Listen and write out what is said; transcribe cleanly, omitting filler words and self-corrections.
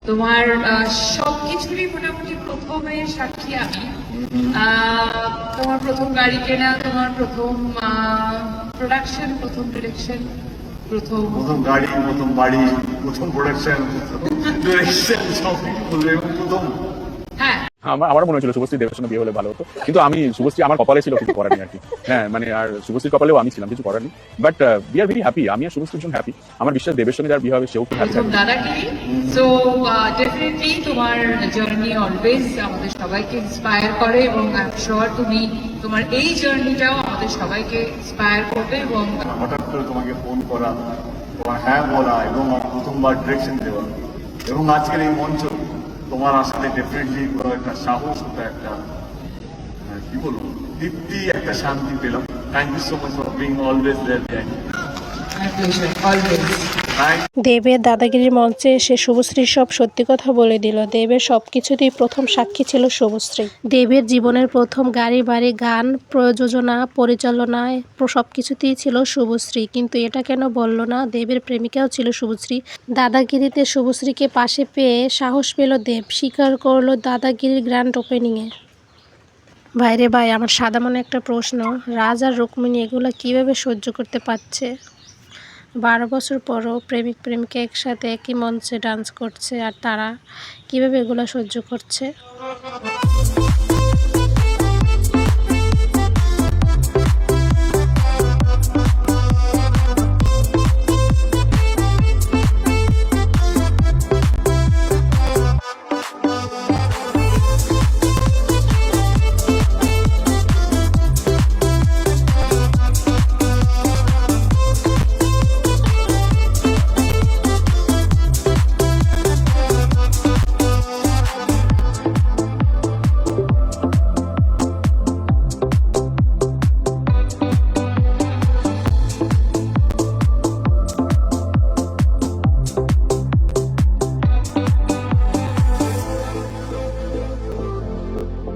তোমার সবকিছুরই মোটামুটি প্রথমের সাক্ষী আমি। তোমার প্রথম গাড়ি কেনা, তোমার প্রথম প্রোডাকশন, প্রথম ডিরেকশন, প্রথম গাড়ি, প্রথম বাড়ি, প্রথম প্রোডাকশন, ডিরেকশন, সব প্রথম। হ্যাঁ, আমারও মনে হচ্ছিল শুভশ্রী দেবের সঙ্গে বিয়ে হলে ভালো হতো, কিন্তু আমি শুভশ্রী আমার কপালে ছিল, কিছু করার নেই আর কি। হ্যাঁ মানে আর শুভশ্রীর কপালেও আমি ছিলাম, কিছু করার নেই। But we are very happy, আমি আর শুভশ্রী ভীষণ হ্যাপি। আমার বিশ্বাস দেবের সঙ্গে যার বিয়ে হবে সেও খুব হ্যাপি। দাদাগিরি। সো ডেফিনেটলি তোমার জার্নি অলওয়েজ আমাদের সবাইকে ইন্সপায়ার করে, এবং আই এম শিওর তুমি তোমার এই জার্নিটাও আমাদের সবাইকে ইন্সপায়ার করবে। এবং হঠাৎ করে তোমাকে ফোন করা, তোমার হ্যাঁ বলা, এবং প্রথমবার ডিরেকশন দেওয়া, এবং আজকের এই মঞ্চ তোমার আসাতে ডেফিনেটলি একটা সাহস, একটা কি বলবো, তৃপ্তি, একটা শান্তি পেলাম। Thank you so much for being always there. দেবের দাদাগিরির মঞ্চে এসে শুভশ্রীর সব সত্যি কথা বলে দিল। দেবের সব কিছুতেই প্রথম সাক্ষী ছিল শুভশ্রী। দেবের জীবনের প্রথম গাড়ি, বাড়ি, গান, প্রযোজনা, পরিচালনায় সব কিছুতেই ছিল শুভশ্রী। কিন্তু এটা কেন বলল না, দেবের প্রেমিকাও ছিল শুভশ্রী। দাদাগিরিতে শুভশ্রীকে পাশে পেয়ে সাহস পেল দেব, স্বীকার করলো দাদাগিরির গ্র্যান্ড ওপেনিংয়ে। ভাইরে ভাই, আমার সাদা মনে একটা প্রশ্ন, রাজ আর রুক্মিণী এগুলো কীভাবে সহ্য করতে পারছে? 12 বছর পরও প্রেমিক প্রেমিকা একসাথে একই মঞ্চে ডান্স করছে, আর তারা কিভাবে এগুলো সহ্য করছে?